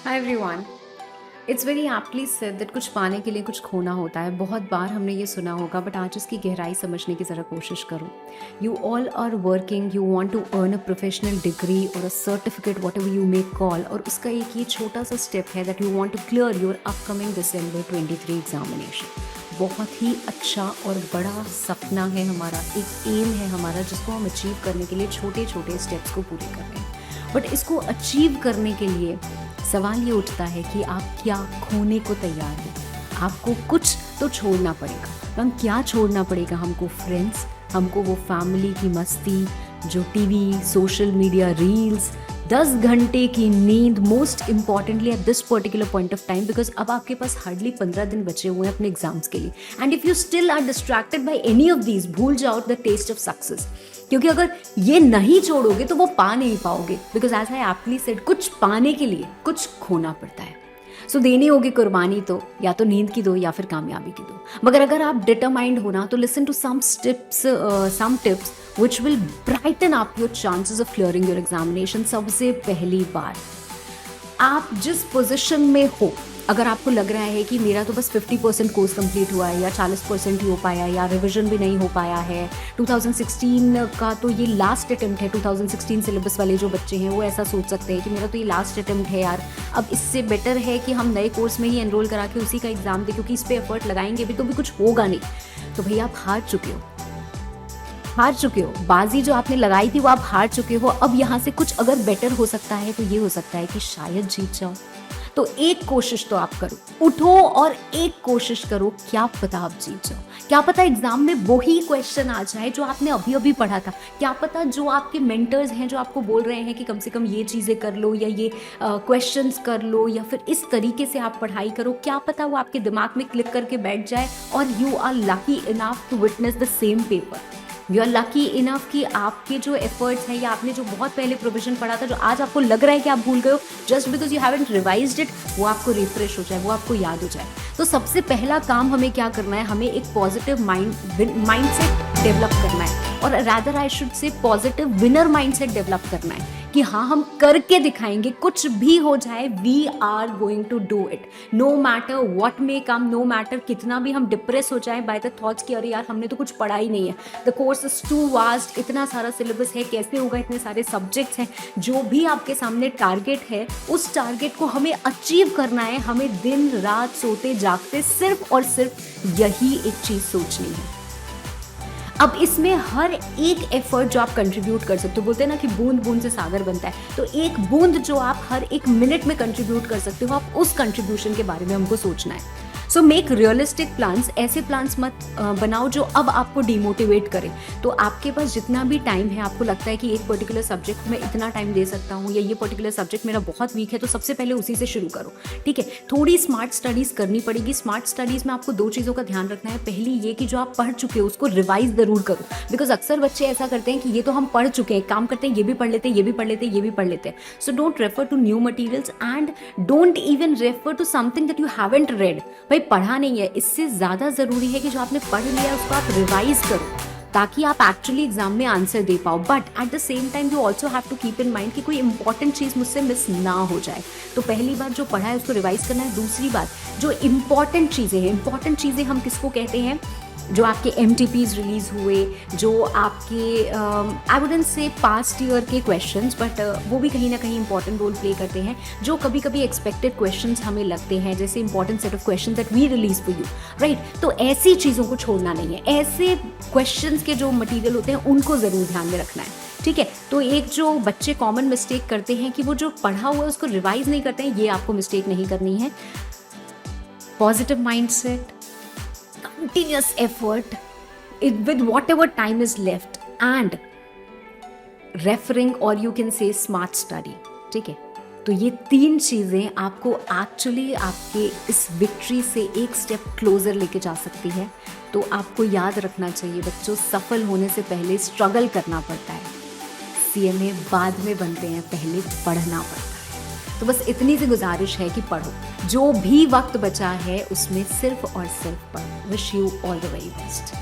Hi everyone. It's very aptly said that कुछ पाने के लिए कुछ खोना होता है। बहुत बार हमने ये सुना होगा, बट आज इसकी गहराई समझने की ज़रा कोशिश करो। You all are working, you want to earn a professional degree और a certificate, whatever you may call, और उसका एक ये छोटा सा स्टेप है that you want to clear your upcoming December 23 examination. बहुत ही अच्छा और बड़ा सपना है हमारा, एक एम है हमारा, जिसको हम अचीव करने के लिए छोटे छोटे स्टेप्स को पूरे कर रहे हैं। बट इसको अचीव करने के लिए सवाल ये उठता है कि आप क्या खोने को तैयार हो। आपको कुछ तो छोड़ना पड़ेगा। तो हम क्या छोड़ना पड़ेगा? हमको फ्रेंड्स, हमको वो फैमिली की मस्ती, जो टीवी, सोशल मीडिया, रील्स, 10 घंटे की नींद, most importantly at this particular point of time, because अब आपके पास हार्डली 15 दिन बचे हुए हैं अपने एग्जाम्स के लिए। And if you still are distracted by any of these, भूल जाओ द टेस्ट ऑफ सक्सेस। क्योंकि अगर ये नहीं छोड़ोगे तो वो पा नहीं पाओगे, because as I aptly said, कुछ पाने के लिए कुछ खोना पड़ता है। सो देनी होगी कुर्बानी, तो या तो नींद की दो या फिर कामयाबी की दो। मगर अगर आप डिटरमाइंड हो ना, तो listen to some tips which will brighten up your chances of clearing your examination। सबसे पहली बात, आप जिस पोजीशन में हो, अगर आपको लग रहा है कि मेरा तो बस 50% कोर्स कंप्लीट हुआ है, या 40% ही हो पाया, या रिवीजन भी नहीं हो पाया है, 2016 का तो ये लास्ट अटेम्प्ट है, 2016 सिलेबस वाले जो बच्चे हैं वो ऐसा सोच सकते हैं कि मेरा तो ये लास्ट अटेम्प्ट है यार, अब इससे बेटर है कि हम नए कोर्स में ही एनरोल करा के उसी का एग्ज़ाम दें, क्योंकि इस पर एफर्ट लगाएंगे भी तो भी कुछ होगा नहीं। तो भैया आप हार चुके हो, बाजी जो आपने लगाई थी वो आप हार चुके हो। अब यहाँ से कुछ अगर बेटर हो सकता है तो ये हो सकता है कि शायद जीत जाओ। तो एक कोशिश तो आप करो, उठो और एक कोशिश करो, क्या पता आप जीत जाओ। क्या पता एग्जाम में वही क्वेश्चन आ जाए जो आपने अभी अभी पढ़ा था। क्या पता जो आपके मेंटर्स हैं जो आपको बोल रहे हैं कि कम से कम ये चीज़ें कर लो, या ये क्वेश्चंस कर लो, या फिर इस तरीके से आप पढ़ाई करो, क्या पता वो आपके दिमाग में क्लिक करके बैठ जाए और you are lucky enough to witness the same paper. You are lucky enough कि आपके जो एफर्ट्स हैं, या आपने जो बहुत पहले प्रोविजन पढ़ा था, जो आज आपको लग रहा है कि आप भूल गए हो, just because you haven't revised it, वो आपको रिफ्रेश हो जाए, वो आपको याद हो जाए। तो सबसे पहला काम हमें क्या करना है? हमें एक पॉजिटिव माइंडसेट डेवलप करना है, और rather I should say positive winner mindset develop करना है कि हाँ, हम करके दिखाएंगे, कुछ भी हो जाए, we are going to do it, no matter what may come, no matter कितना भी हम डिप्रेस हो जाए बाय द थॉट्स कि अरे यार हमने तो कुछ पढ़ा ही नहीं है, the course is too vast, इतना सारा सिलेबस है, कैसे होगा, इतने सारे सब्जेक्ट्स हैं। जो भी आपके सामने टारगेट है, उस टारगेट को हमें अचीव करना है। हमें दिन रात सोते जागते सिर्फ और सिर्फ यही एक चीज़ सोचनी है। अब इसमें हर एक एफर्ट जो आप कंट्रीब्यूट कर सकते हो, बोलते हैं ना कि बूंद बूंद से सागर बनता है, तो एक बूंद जो आप हर एक मिनट में कंट्रीब्यूट कर सकते हो, आप उस कंट्रीब्यूशन के बारे में हमको सोचना है। So make realistic plans. ऐसे प्लान्स मत बनाओ जो अब आपको डिमोटिवेट करे। तो आपके पास जितना भी टाइम है, आपको लगता है कि एक पर्टिकुलर सब्जेक्ट में इतना टाइम दे सकता हूँ, या ये पर्टिकुलर सब्जेक्ट मेरा बहुत वीक है, तो सबसे पहले उसी से शुरू करो। ठीक है, थोड़ी स्मार्ट स्टडीज़ करनी पड़ेगी। स्मार्ट स्टडीज़ में आपको 2 चीज़ों का ध्यान रखना है। पहली ये कि जो आप पढ़ चुके हो उसको रिवाइज ज़रूर करो, बिकॉज अक्सर बच्चे ऐसा करते हैं कि ये तो हम पढ़ चुके हैं, काम करते हैं, ये भी पढ़ लेते हैं, ये भी पढ़ लेते हैं, ये भी पढ़ लेते हैं। So don't refer to new materials and don't even refer to something that you haven't read. भाई पढ़ा नहीं है, इससे ज़्यादा ज़रूरी है कि जो आपने पढ़ लिया है उसको आप रिवाइज करो, ताकि आप एक्चुअली एग्जाम में आंसर दे पाओ। But at the same time you also have to keep in mind कि कोई इंपॉर्टेंट चीज़ मुझसे मिस ना हो जाए। तो पहली बात जो पढ़ा है उसको रिवाइज करना है। दूसरी बात, जो इंपॉर्टेंट चीज़ें हैं, इंपॉर्टेंट चीज़ें हम किसको कहते हैं? जो आपके MTPs रिलीज़ हुए, जो आपके I wouldn't say past year के क्वेश्चंस, बट वो भी कहीं ना कहीं इंपॉर्टेंट रोल प्ले करते हैं। जो कभी कभी एक्सपेक्टेड क्वेश्चंस हमें लगते हैं, जैसे important set of questions that we release for you, right. तो ऐसी चीज़ों को छोड़ना नहीं है। ऐसे क्वेश्चंस के जो मटीरियल होते हैं उनको ज़रूर ध्यान में रखना है। ठीक है, तो एक जो बच्चे कॉमन मिस्टेक करते हैं कि वो जो पढ़ा हुआ है उसको रिवाइज नहीं करते हैं, ये आपको मिस्टेक नहीं करनी है। Positive mindset, continuous effort with whatever time is left, and referring or you can say smart study। ठीक है, तो ये 3 चीज़ें आपको एक्चुअली आपके इस विक्ट्री से एक स्टेप क्लोजर लेके जा सकती है। तो आपको याद रखना चाहिए बच्चों, सफल होने से पहले स्ट्रगल करना पड़ता है। CMA बाद में बनते हैं, पहले पढ़ना पड़ता है। तो बस इतनी सी गुजारिश है कि पढ़ो, जो भी वक्त बचा है उसमें सिर्फ और सिर्फ पढ़ो। Wish you all the very best.